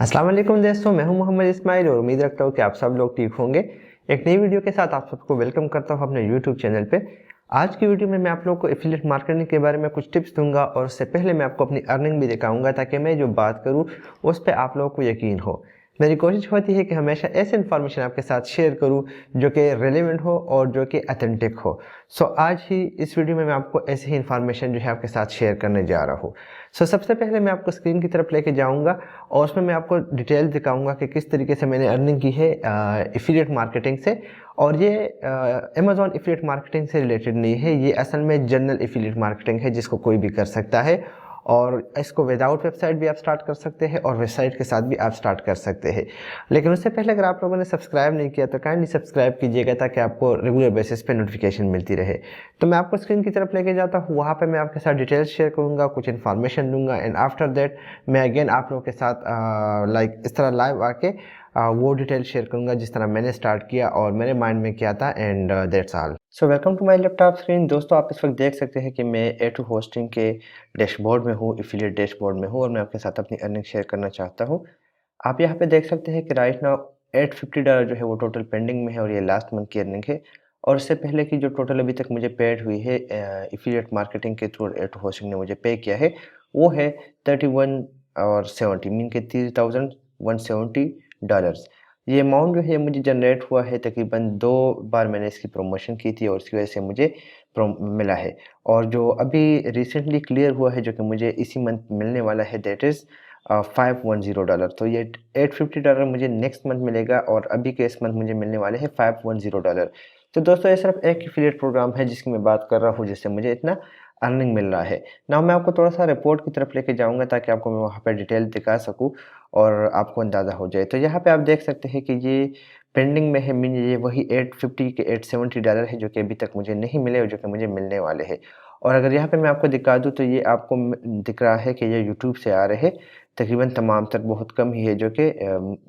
अस्सलाम वालेकुम दोस्तों, मैं हूं मोहम्मद इस्माइल और उम्मीद रखता हूं कि आप सब लोग ठीक होंगे। एक नई वीडियो के साथ आप सबको वेलकम करता हूं अपने यूट्यूब चैनल पे। आज की वीडियो में मैं आप लोगों को एफिलिएट मार्केटिंग के बारे में कुछ टिप्स दूंगा और उससे पहले मैं आपको अपनी अर्निंग भी दिखाऊंगा ताकि मैं जो बात करूं उस पर आप लोगों को यकीन हो। मेरी कोशिश होती है कि हमेशा ऐसी इन्फॉर्मेशन आपके साथ शेयर करूं जो कि रेलेवेंट हो और जो कि अथेंटिक हो। सो आज ही इस वीडियो में मैं आपको ऐसी ही इन्फॉर्मेशन जो है आपके साथ शेयर करने जा रहा हूँ। सबसे पहले मैं आपको स्क्रीन की तरफ लेके जाऊंगा और उसमें मैं आपको डिटेल दिखाऊंगा कि किस तरीके से मैंने अर्निंग की है एफिलिएट मार्केटिंग से। और ये अमेजॉन एफिलिएट मार्केटिंग से रिलेटेड नहीं है, ये असल में जनरल एफिलिएट मार्केटिंग है जिसको कोई भी कर सकता है और इसको विदाउट वेबसाइट भी आप स्टार्ट कर सकते हैं और वेबसाइट के साथ भी आप स्टार्ट कर सकते हैं। लेकिन उससे पहले अगर आप लोगों ने सब्सक्राइब नहीं किया तो काइंडली सब्सक्राइब कीजिएगा ताकि आपको रेगुलर बेसिस पे नोटिफिकेशन मिलती रहे। तो मैं आपको स्क्रीन की तरफ लेके जाता हूँ, वहाँ पे मैं आपके साथ डिटेल्स शेयर करूँगा, कुछ इन्फॉर्मेशन दूंगा एंड आफ्टर दैट मैं अगेन आप लोगों के साथ इस तरह लाइव आके वो डिटेल शेयर करूंगा जिस तरह मैंने स्टार्ट किया और मेरे माइंड में क्या था and that's all. So welcome to my laptop screen. दोस्तों, आप इस वक्त देख सकते हैं कि मैं A2 होस्टिंग के डैशबोर्ड में हूँ, एफिलिएट डैशबोर्ड में हूँ और मैं आपके साथ अपनी अर्निंग शेयर करना चाहता हूँ। आप यहाँ पे देख सकते हैं कि राइट नाउ $850 जो है वो टोटल पेंडिंग में है और ये लास्ट मंथ की अर्निंग है। और इससे पहले की जो टोटल अभी तक मुझे पेड हुई है एफिलिएट मार्केटिंग के थ्रू A2 होस्टिंग ने मुझे पे किया है वो है 31 और 70 मीन के $3,170। ये अमाउंट जो है मुझे जनरेट हुआ है, तकरीबन 2 बार मैंने इसकी प्रमोशन की थी और इसकी वजह से मुझे मिला है। और जो अभी रिसेंटली क्लियर हुआ है जो कि मुझे इसी मंथ मिलने वाला है दैट इज़ $510। तो ये $850 मुझे नेक्स्ट मंथ मिलेगा और अभी के इस मंथ मुझे मिलने वाले हैं $510। तो दोस्तों, ये सिर्फ एक एफिलिएट प्रोग्राम है जिसकी मैं बात कर रहा हूँ जिससे मुझे इतना अर्निंग मिल रहा है। नाउ मैं आपको थोड़ा सा रिपोर्ट की तरफ लेके जाऊँगा ताकि आपको मैं वहाँ पे डिटेल दिखा सकूँ और आपको अंदाज़ा हो जाए। तो यहाँ पे आप देख सकते हैं कि ये पेंडिंग में है, मीन ये वही 850 के $870 है जो कि अभी तक मुझे नहीं मिले और जो कि मुझे मिलने वाले हैं। और अगर यहाँ पे मैं आपको दिखा दूँ तो ये आपको दिख रहा है कि ये यूट्यूब से आ रहे हैं। तकरीबन तमाम तर बहुत कम ही है जो कि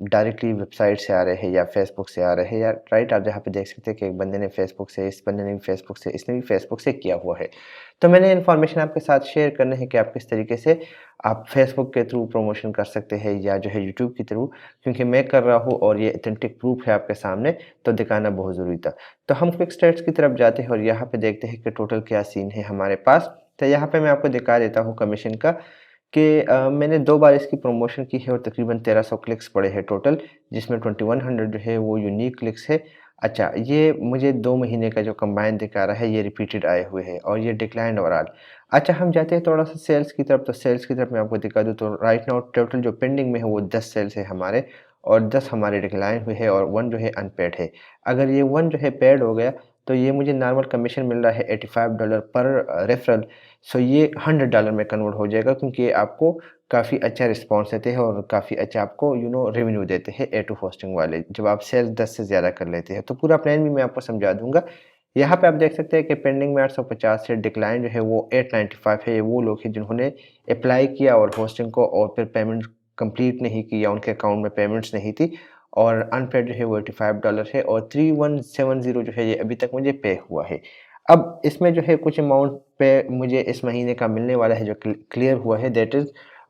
डायरेक्टली वेबसाइट से आ रहे हैं या फेसबुक से आ रहे हैं या राइट। आप यहाँ पे देख सकते हैं कि एक बंदे ने फेसबुक से, इस बंदे ने भी फेसबुक से, इसने भी फेसबुक से किया हुआ है। तो मैंने इन्फॉर्मेशन आपके साथ शेयर करने है कि आप किस तरीके से आप फेसबुक के थ्रू प्रमोशन कर सकते हैं या जो है यूट्यूब के थ्रू, क्योंकि मैं कर रहा हूँ और ये ऑथेंटिक प्रूफ है आपके सामने, तो दिखाना बहुत ज़रूरी था। तो हम क्विक स्टेट्स की तरफ जाते हैं और यहाँ पे देखते हैं कि टोटल क्या सीन है हमारे पास। तो यहाँ पे मैं आपको दिखा देता हूँ कमीशन का कि मैंने 2 बार इसकी प्रमोशन की है और तकरीबन 1300 क्लिक्स पड़े हैं टोटल, जिसमें 2100 जो है वो यूनिक क्लिक्स है। अच्छा, ये मुझे 2 महीने का जो कंबाइन दिखा रहा है ये रिपीटेड आए हुए हैं और ये डिक्लाइंड ओवरऑल। अच्छा, हम जाते हैं थोड़ा सा सेल्स की तरफ। तो सेल्स की तरफ मैं आपको दिखा दूँ तो राइट नाउ टोटल जो पेंडिंग में है वो 10 सेल्स है हमारे और 10 हमारे डिक्लाइन हुए हैं और 1 जो है अनपेड है। अगर ये 1 जो है पेड हो गया तो ये मुझे नॉर्मल कमीशन मिल रहा है $85 पर रेफरल। सो ये $100 में कन्वर्ट हो जाएगा क्योंकि ये आपको काफ़ी अच्छा रिस्पॉन्स देते हैं और काफ़ी अच्छा आपको रेवेन्यू देते हैं A2 होस्टिंग वाले, जब आप सेल्स 10 से ज़्यादा कर लेते हैं। तो पूरा प्लान भी मैं आपको समझा दूँगा। यहाँ पे आप देख सकते हैं कि पेंडिंग में 850 से डिक्लाइन जो है वो 895 है। ये वो लोग हैं जिन्होंने अप्लाई किया और होस्टिंग को और फिर पेमेंट कंप्लीट नहीं की या उनके अकाउंट में पेमेंट्स नहीं थी और अनपेड जो है वो $85 है और 3170 जो है ये अभी तक मुझे पे हुआ है। अब इसमें जो है कुछ अमाउंट पे मुझे इस महीने का मिलने वाला है जो क्लियर हुआ है दैट इज़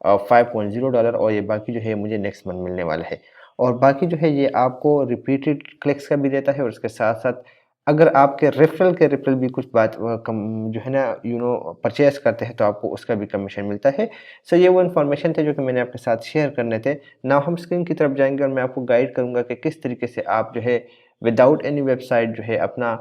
$510 और ये बाकी जो है मुझे नेक्स्ट मंथ मिलने वाला है। और बाकी जो है ये आपको रिपीटेड क्लिक्स का भी देता है और उसके साथ-साथ अगर आपके रेफरल भी कुछ बात कम जो है ना परचेज़ करते हैं तो आपको उसका भी कमीशन मिलता है। सो ये वो इन्फॉर्मेशन थे जो कि मैंने आपके साथ शेयर करने थे। नाउ हम स्क्रीन की तरफ जाएँगे और मैं आपको गाइड करूँगा कि किस तरीके से आप जो है विदाउट एनी वेबसाइट जो है अपना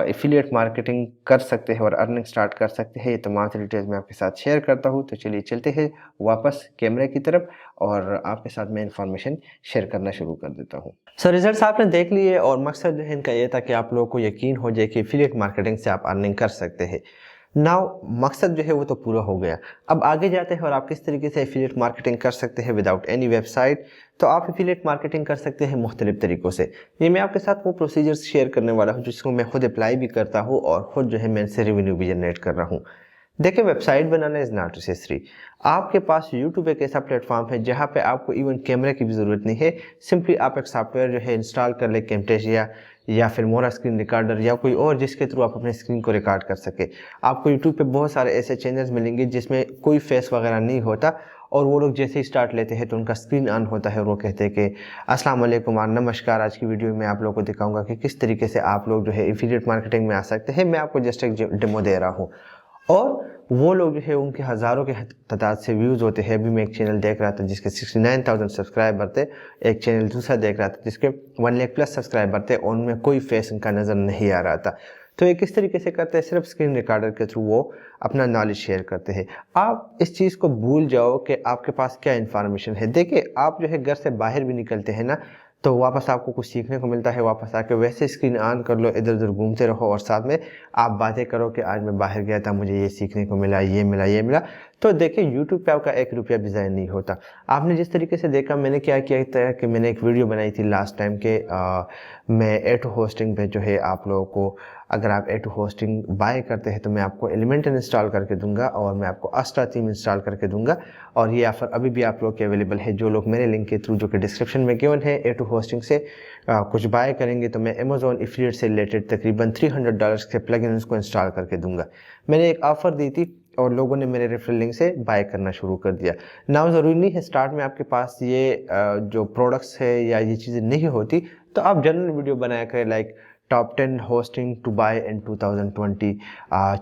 एफिलिएट मार्केटिंग कर सकते हैं और अर्निंग स्टार्ट कर सकते हैं। ये तमाम डिटेल्स मैं आपके साथ शेयर करता हूँ। तो चलिए चलते हैं वापस कैमरे की तरफ और आपके साथ मैं इन्फॉर्मेशन शेयर करना शुरू कर देता हूँ। रिजल्ट्स आपने देख लिए और मकसद जो है इनका ये था कि आप लोगों को यकीन हो जाए कि एफिलिएट मार्केटिंग से आप अर्निंग कर सकते हैं। नाउ मकसद जो है वो तो पूरा हो गया। अब आगे जाते हैं और आप किस तरीके से एफिलिएट मार्केटिंग कर सकते हैं विदाउट एनी वेबसाइट। तो आप एफिलिएट मार्केटिंग कर सकते हैं मुख्तलिफ तरीक़ों से। ये मैं आपके साथ वो प्रोसीजर्स शेयर करने वाला हूँ जिसको मैं खुद अप्लाई भी करता हूँ और खुद जो है मैं इनसे रेवेन्यू भी जनरेट कर रहा हूँ। देखिए, website banana is not necessary. आपके पास यूट्यूब एक ऐसा प्लेटफॉर्म है जहाँ पे आपको इवन कैमरे की भी ज़रूरत नहीं है। सिंपली आप एक सॉफ्टवेयर जो है इंस्टॉल कर ले, कैमटेशिया या फिर मोरा स्क्रीन रिकॉर्डर या कोई और जिसके थ्रू आप अपने स्क्रीन को रिकॉर्ड कर सके। आपको यूट्यूब पे बहुत सारे ऐसे चैनल्स मिलेंगे जिसमें कोई फेस वगैरह नहीं होता और वो लोग जैसे ही स्टार्ट लेते हैं तो उनका स्क्रीन ऑन होता है और वो कहते हैं कि अस्सलाम वालेकुम और नमस्कार। आज की वीडियो में आप लोगों को दिखाऊंगा कि किस तरीके से आप लोग जो है एफिलिएट मार्केटिंग में आ सकते हैं। मैं आपको जस्ट एक डेमो दे रहा हूँ और वो लोग जो है उनके हज़ारों के तादाद से व्यूज़ होते हैं। अभी मैं एक चैनल देख रहा था जिसके 69,000 सब्सक्राइबर थे, एक चैनल दूसरा देख रहा था जिसके 1 लाख प्लस सब्सक्राइबर थे और उनमें कोई फेस उनका नज़र नहीं आ रहा था। तो ये किस तरीके से करते हैं, सिर्फ स्क्रीन रिकॉर्डर के थ्रू वो अपना नॉलेज शेयर करते हैं। आप इस चीज़ को भूल जाओ कि आपके पास क्या इन्फॉर्मेशन है। देखिए, आप जो है घर से बाहर भी निकलते हैं ना तो वापस आपको कुछ सीखने को मिलता है। वापस आके वैसे स्क्रीन ऑन कर लो, इधर उधर घूमते रहो और साथ में आप बातें करो कि आज मैं बाहर गया था, मुझे ये सीखने को मिला, ये मिला, ये मिला। तो देखिए, यूट्यूब पे आपका 1 रुपया भी ज़ाया नहीं होता। आपने जिस तरीके से देखा, मैंने क्या किया था कि मैंने एक वीडियो बनाई थी लास्ट टाइम के मैं ए2 होस्टिंग पे जो है आप लोगों को, अगर आप ए2 होस्टिंग बाय करते हैं तो मैं आपको एलिमेंटर इंस्टॉल करके दूंगा और मैं आपको अस्ट्रा थीम इंस्टॉल करके दूंगा। और ये ऑफर अभी भी आप लोग के अवेलेबल है। जो लोग मेरे लिंक के थ्रू, जो कि डिस्क्रिप्शन में गिवन है, ए2 होस्टिंग से कुछ बाय करेंगे तो मैं अमेजोन एफिलिएट से रिलेटेड तकरीबन $300 के प्लगइन्स को इंस्टॉल करके दूंगा। मैंने एक ऑफ़र दी थी और लोगों ने मेरे रेफरल लिंक से बाय करना शुरू कर दिया। ना ज़रूरी नहीं है स्टार्ट में आपके पास ये जो प्रोडक्ट्स है या ये चीज़ें नहीं होती तो आप जनरल वीडियो बनाया करें, like top 10 hosting to buy in 2020,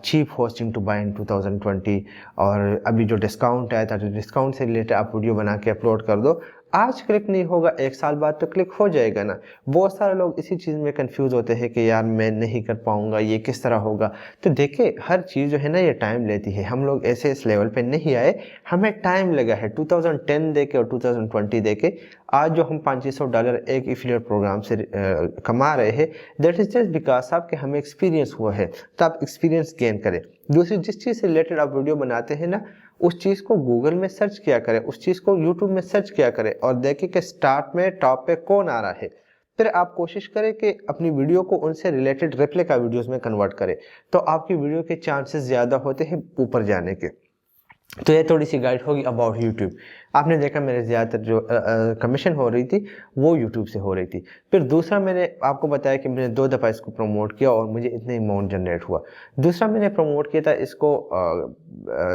cheap hosting to buy in 2020। और अभी जो डिस्काउंट आया था तो डिस्काउंट से रिलेटेड आप वीडियो बना के अपलोड कर दो। आज क्लिक नहीं होगा, 1 साल बाद तो क्लिक हो जाएगा ना। बहुत सारे लोग इसी चीज़ में कंफ्यूज होते हैं कि यार मैं नहीं कर पाऊंगा, ये किस तरह होगा। तो देखिए, हर चीज़ जो है ना ये टाइम लेती है। हम लोग ऐसे इस लेवल पे नहीं आए, हमें टाइम लगा है। 2010 देके और 2020 देके आज जो हम $500 एक एफिलिएट प्रोग्राम से कमा रहे हैं, दैट इज जस्ट बिकॉज साहब कि हमें एक्सपीरियंस हुआ है। तो आप एक्सपीरियंस गेन करें। दूसरी, जिस चीज़ से रिलेटेड आप वीडियो बनाते हैं ना, उस चीज़ को गूगल में सर्च किया करें, उस चीज़ को यूट्यूब में सर्च किया करें और देखें कि स्टार्ट में टॉप पे कौन आ रहा है। फिर आप कोशिश करें कि अपनी वीडियो को उनसे रिलेटेड रेप्लिका वीडियोस में कन्वर्ट करें, तो आपकी वीडियो के चांसेस ज़्यादा होते हैं ऊपर जाने के। तो ये थोड़ी सी गाइड होगी अबाउट यूट्यूब। आपने देखा मेरे ज़्यादातर जो कमीशन हो रही थी वो यूट्यूब से हो रही थी। फिर दूसरा, मैंने आपको बताया कि मैंने 2 दफ़ा इसको प्रमोट किया और मुझे इतने अमाउंट जनरेट हुआ। दूसरा मैंने प्रमोट किया था इसको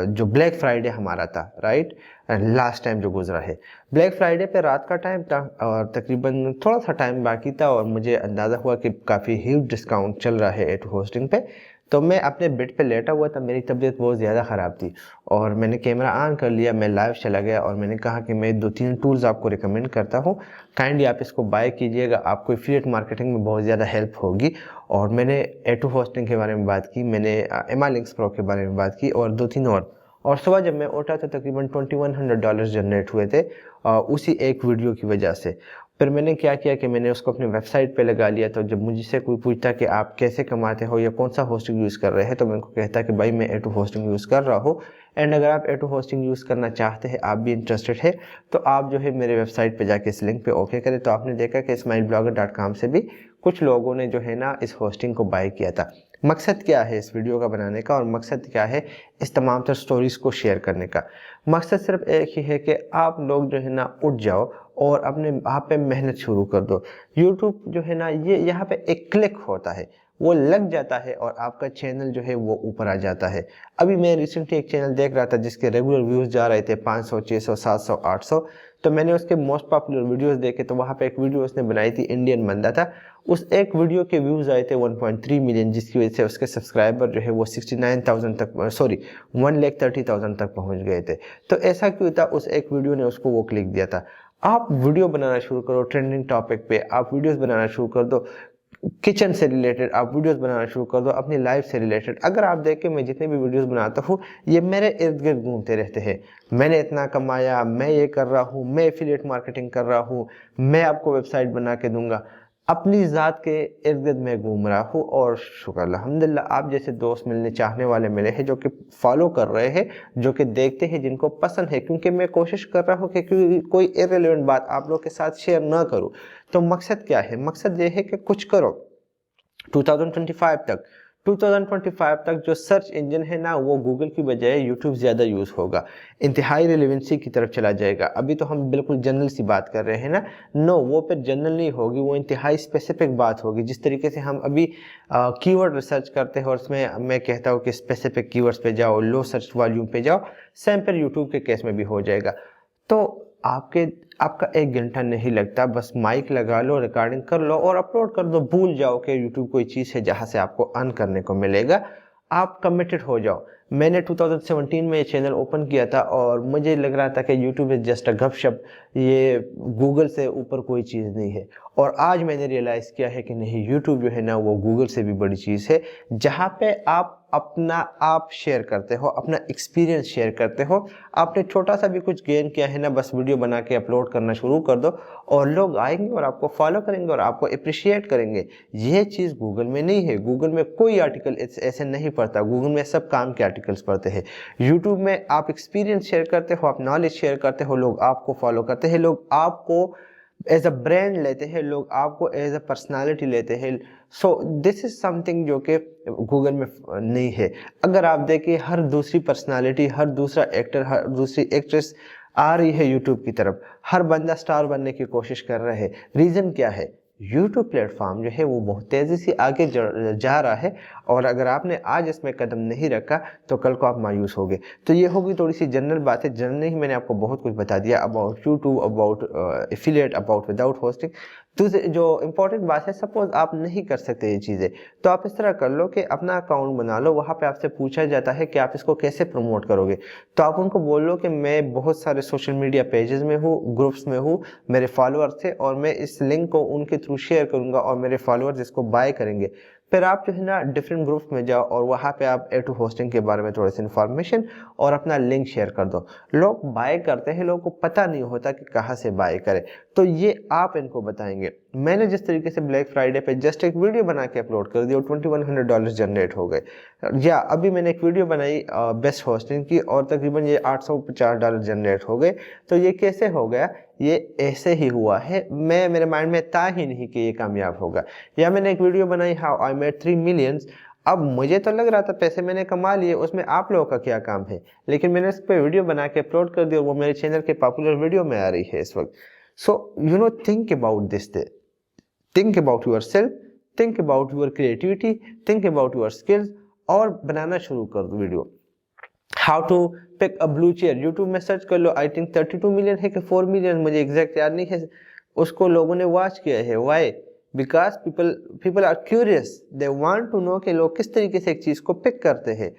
जो ब्लैक फ्राइडे हमारा था, राइट, लास्ट टाइम जो गुजरा है। ब्लैक फ्राइडे पे रात का टाइम था और तकरीबन थोड़ा सा टाइम बाकी था और मुझे अंदाज़ा हुआ कि काफ़ी ह्यूज डिस्काउंट चल रहा है ए2 होस्टिंग पे। तो मैं अपने बेड पे लेटा हुआ था, मेरी तबीयत बहुत ज़्यादा ख़राब थी और मैंने कैमरा ऑन कर लिया, मैं लाइव चला गया और मैंने कहा कि मैं 2-3 टूल्स आपको रिकमेंड करता हूँ, काइंडली आप इसको बाय कीजिएगा, आपको एफिलिएट मार्केटिंग में बहुत ज़्यादा हेल्प होगी। और मैंने ए2 होस्टिंग के बारे में बात की, मैंने एमालिंक्स प्रो के बारे में बात की और 2-3 और सुबह जब मैं उठा तो तकरीबन $2100 जनरेट हुए थे उसी एक वीडियो की वजह से। फिर मैंने क्या किया कि मैंने उसको अपनी वेबसाइट पे लगा लिया। तो जब मुझसे कोई पूछता कि आप कैसे कमाते हो या कौन सा होस्टिंग यूज़ कर रहे हैं, तो मैं उनको कहता कि भाई मैं ए2 होस्टिंग यूज़ कर रहा हूँ। एंड अगर आप ए2 होस्टिंग यूज़ करना चाहते हैं, आप भी इंटरेस्टेड है, तो आप जो है मेरे वेबसाइट पे जाके इस लिंक पे ओके करें। तो आपने देखा कि ismailblogger.com से भी कुछ लोगों ने जो है ना इस होस्टिंग को बाय किया था। मकसद क्या है इस वीडियो का बनाने का और मकसद क्या है इस तमाम तर स्टोरीज़ को शेयर करने का? मकसद सिर्फ एक ही है कि आप लोग जो है ना उठ जाओ और अपने आप पे मेहनत शुरू कर दो। यूट्यूब जो है ना ये यहाँ पे एक क्लिक होता है, वो लग जाता है और आपका चैनल जो है वो ऊपर आ जाता है। अभी मैं रिसेंटली एक चैनल देख रहा था जिसके रेगुलर व्यूज़ जा रहे थे 500, 600, 700, 800। तो मैंने उसके मोस्ट पॉपुलर वीडियोस देखे तो वहाँ पे एक वीडियो उसने बनाई थी, इंडियन बंदा था। उस एक वीडियो के व्यूज़ आए थे 1.3 मिलियन, जिसकी वजह से उसके सब्सक्राइबर जो है वो 69,000 तक, सॉरी 1,30,000 तक पहुँच गए थे। तो ऐसा क्यों था? उस एक वीडियो ने उसको वो क्लिक दिया था। आप वीडियो बनाना शुरू करो, ट्रेंडिंग टॉपिक पे आप वीडियोस बनाना शुरू कर दो, किचन से रिलेटेड आप वीडियोस बनाना शुरू कर दो, अपनी लाइफ से रिलेटेड। अगर आप देखें मैं जितने भी वीडियोस बनाता हूँ ये मेरे इर्द गिर्द घूमते रहते हैं। मैंने इतना कमाया, मैं ये कर रहा हूँ, मैं एफिलिएट मार्केटिंग कर रहा हूँ, मैं आपको वेबसाइट बना के दूंगा। अपनी ज़ात के इर्द गिर्द में घूम रहा हूँ और शुक्र अल्हम्दुलिल्लाह आप जैसे दोस्त मिलने चाहने वाले मिले हैं जो कि फॉलो कर रहे हैं, जो कि देखते हैं, जिनको पसंद है। क्योंकि मैं कोशिश कर रहा हूँ कि कोई इररिलेवेंट बात आप लोग के साथ शेयर ना करूँ। तो मकसद क्या है? मकसद ये है कि कुछ करो 2025 तक। 2025 तक जो सर्च इंजन है ना वो गूगल की बजाय यूट्यूब ज़्यादा यूज़ होगा, इंतहाई रिलेवेंसी की तरफ चला जाएगा। अभी तो हम बिल्कुल जनरल सी बात कर रहे हैं ना, नो वो फिर जनरल नहीं होगी, वो इंतहाई स्पेसिफिक बात होगी। जिस तरीके से हम अभी कीवर्ड रिसर्च करते हैं और उसमें मैं कहता हूँ कि स्पेसिफिक कीवर्ड्स पे जाओ, लो सर्च वॉल्यूम पे जाओ, सेम फिर यूट्यूब के केस में भी हो जाएगा। तो आपका 1 घंटा नहीं लगता, बस माइक लगा लो, रिकॉर्डिंग कर लो और अपलोड कर दो। भूल जाओ कि यूट्यूब कोई चीज़ है जहाँ से आपको अर्न करने को मिलेगा। आप कमिटेड हो जाओ। मैंने 2017 में ये चैनल ओपन किया था और मुझे लग रहा था कि यूट्यूब इज़ जस्ट अ गपशप, ये गूगल से ऊपर कोई चीज़ नहीं है। और आज मैंने रियलाइज़ किया है कि नहीं, यूट्यूब जो है ना वो गूगल से भी बड़ी चीज़ है, जहाँ पे आप अपना आप शेयर करते हो, अपना एक्सपीरियंस शेयर करते हो। आपने छोटा सा भी कुछ गेन किया है ना, बस वीडियो बना के अपलोड करना शुरू कर दो और लोग आएंगे और आपको फॉलो करेंगे और आपको अप्रिशिएट करेंगे। ये चीज़ गूगल में नहीं है। गूगल में कोई आर्टिकल ऐसे नहीं पढ़ता, गूगल में सब काम के आर्टिकल्स पढ़ते हैं। यूट्यूब में आप एक्सपीरियंस शेयर करते हो, आप नॉलेज शेयर करते हो, लोग आपको फॉलो करते हैं, लोग आपको एज अ ब्रांड लेते हैं, लोग आपको एज अ पर्सनालिटी लेते हैं। सो दिस इज़ समथिंग जो कि गूगल में नहीं है। अगर आप देखें, हर दूसरी पर्सनालिटी, हर दूसरा एक्टर, हर दूसरी एक्ट्रेस आ रही है यूट्यूब की तरफ, हर बंदा स्टार बनने की कोशिश कर रहा है। रीज़न क्या है? यूट्यूब प्लेटफॉर्म जो है वो बहुत तेज़ी से आगे जा रहा है और अगर आपने आज इसमें कदम नहीं रखा तो कल को आप मायूस होगे। तो ये होगी थोड़ी सी जनरल बात है। जनरल ही मैंने आपको बहुत कुछ बता दिया about YouTube, about affiliate, about without hosting. तो जो इम्पोर्टेंट बात है, सपोज आप नहीं कर सकते ये चीज़ें, तो आप इस तरह कर लो कि अपना अकाउंट बना लो। वहाँ पे आपसे पूछा जाता है कि आप इसको कैसे प्रमोट करोगे, तो आप उनको बोल लो कि मैं बहुत सारे सोशल मीडिया पेजेस में हूँ, ग्रुप्स में हूँ, मेरे फॉलोअर्स थे और मैं इस लिंक को उनके थ्रू शेयर करूँगा और मेरे फॉलोअर्स इसको बाय करेंगे। फिर आप जो है ना डिफरेंट ग्रुप्स में जाओ और वहाँ पे आप ए टू होस्टिंग के बारे में थोड़ी सी इन्फॉर्मेशन और अपना लिंक शेयर कर दो। लोग बाय करते हैं, लोगों को पता नहीं होता कि कहाँ से बाय करें, तो ये आप इनको बताएंगे। मैंने जिस तरीके से ब्लैक फ्राइडे पे जस्ट एक वीडियो बना के अपलोड कर दी और $2100 जनरेट हो गए। या अभी मैंने एक वीडियो बनाई बेस्ट होस्टिंग की और तकरीबन ये $850 जनरेट हो गए। तो ये कैसे हो गया? ये ऐसे ही हुआ है, मेरे माइंड में था ही नहीं कि ये कामयाब होगा। या मैंने एक वीडियो बनाई हाउ आई मेड 3 मिलियंस। अब मुझे तो लग रहा था पैसे मैंने कमा लिए, उसमें आप लोगों का क्या काम है, लेकिन मैंने इस पर वीडियो बना के अपलोड कर दी और वो मेरे चैनल के पॉपुलर वीडियो में आ रही है इस वक्त। So think about this, think about yourself, think about your creativity, think about your skills और बनाना शुरू कर दो video. How to pick a blue chair, YouTube में सर्च कर लो। आई थिंक 32 मिलियन है कि 4 मिलियन, मुझे एग्जैक्ट याद नहीं है, उसको लोगों ने वॉच किया है। Why? Because people are curious, they want to know कि लोग किस तरीके से एक चीज़ को पिक करते हैं।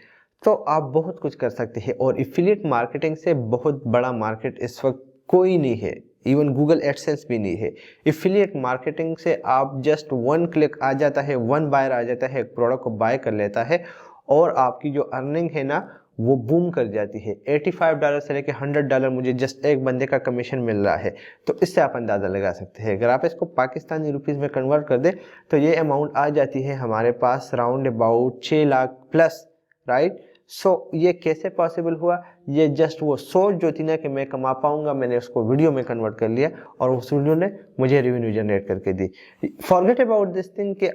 तो आप बहुत कुछ कर सकते हैं और एफिलिएट मार्केटिंग से बहुत बड़ा मार्केट इस वक्त कोई नहीं है, इवन गूगल एडसेंस भी नहीं है। एफिलिएट मार्केटिंग से आप जस्ट 1 क्लिक आ जाता है, 1 बायर आ जाता है, एक प्रोडक्ट को बाय कर लेता है और आपकी जो अर्निंग है ना वो बूम कर जाती है। $85 से लेकर $100 मुझे जस्ट एक बंदे का कमीशन मिल रहा है। तो इससे आप अंदाज़ा लगा सकते हैं। अगर आप इसको पाकिस्तानी रुपीज़ में कन्वर्ट कर दें तो ये अमाउंट आ जाती है हमारे पास round about 6 lakh plus, right. So ये कैसे पॉसिबल हुआ? ये जस्ट वो सोच जो थी ना कि मैं कमा पाऊंगा, मैंने उसको वीडियो में कन्वर्ट कर लिया और उस वीडियो ने मुझे रेवेन्यू जनरेट करके दी। फॉरगेट अबाउट दिस थिंग कि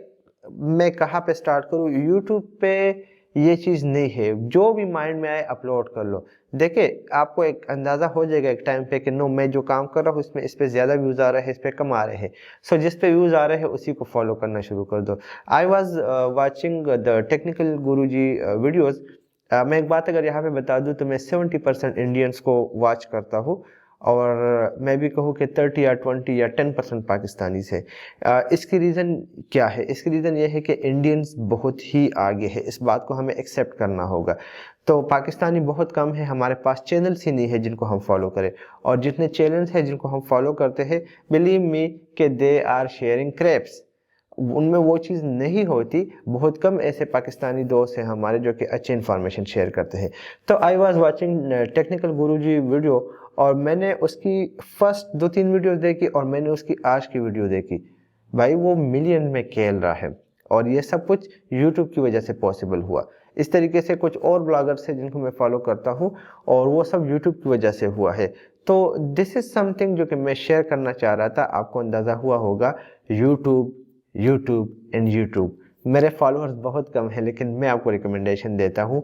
मैं कहाँ पे स्टार्ट करूँ। यूट्यूब पे ये चीज़ नहीं है, जो भी माइंड में आए अपलोड कर लो। देखिए आपको एक अंदाज़ा हो जाएगा एक टाइम पे कि नो, मैं जो काम कर रहा हूँ इसमें इस पे ज़्यादा व्यूज़ आ रहे हैं, इस पे कम आ रहे हैं। सो जिस पे व्यूज़ आ रहे हैं उसी को फॉलो करना शुरू कर दो। I was watching the technical Guruji videos. मैं एक बात अगर यहाँ पे बता दूँ तो मैं 70% इंडियंस को वॉच करता हूँ और मैं भी कहूँ कि 30 या 20 या 10% पाकिस्तानी से। इसकी रीज़न क्या है? इसकी रीज़न ये है कि इंडियंस बहुत ही आगे है, इस बात को हमें एक्सेप्ट करना होगा। तो पाकिस्तानी बहुत कम है, हमारे पास चैनल्स ही नहीं है जिनको हम फॉलो करें, और जितने चैनल्स हैं जिनको हम फॉलो करते हैं, बिलीव मी कि दे आर शेयरिंग क्रैप्स, उनमें वो चीज़ नहीं होती। बहुत कम ऐसे पाकिस्तानी दोस्त हैं हमारे जो कि अच्छी इन्फॉर्मेशन शेयर करते हैं। तो I was watching technical Guruji video और मैंने उसकी फर्स्ट 2-3 वीडियोस देखी और मैंने उसकी आज की वीडियो देखी। भाई वो मिलियन में खेल रहा है और ये सब कुछ यूट्यूब की वजह से पॉसिबल हुआ। इस तरीके से कुछ और ब्लॉगर्स हैं जिनको मैं फॉलो करता हूँ और वो सब यूट्यूब की वजह से हुआ है। तो दिस इज़ समथिंग जो कि मैं शेयर करना चाह रहा था। आपको अंदाज़ा हुआ होगा, यूट्यूब यूट्यूब एंड यूट्यूब, मेरे फॉलोअर्स बहुत कम हैं, लेकिन मैं आपको रिकमेंडेशन देता हूँ,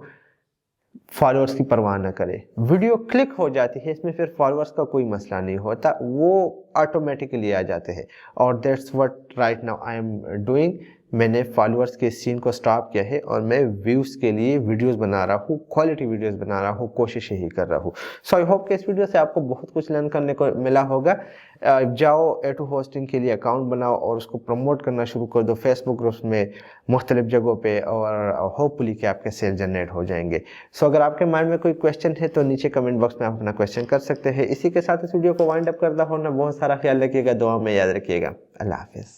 फॉलोअर्स की परवाह ना करें। वीडियो क्लिक हो जाती है, इसमें फिर फॉलोअर्स का कोई मसला नहीं होता, वो ऑटोमेटिकली आ जाते हैं। और that's what right now I am doing. मैंने फॉलोअर्स के सीन को स्टॉप किया है और मैं व्यूज़ के लिए वीडियोस बना रहा हूँ, क्वालिटी वीडियोस बना रहा हूँ, कोशिश यही कर रहा हूँ। सो आई होप कि इस वीडियो से आपको बहुत कुछ लर्न करने को मिला होगा। जाओ A2 होस्टिंग के लिए अकाउंट बनाओ और उसको प्रमोट करना शुरू कर दो फेसबुक ग्रुप्स में, मुख्तलिफ जगहों पे, और होपफुली कि आपके सेल जनरेट हो जाएंगे। सो अगर आपके माइंड में कोई क्वेश्चन है तो नीचे कमेंट बॉक्स में आप अपना क्वेश्चन कर सकते हैं। इसी के साथ इस वीडियो को वाइंड अप करता हूँ ना, बहुत सारा ख्याल रखिएगा, दुआ में याद रखिएगा। अल्लाह हाफिज़।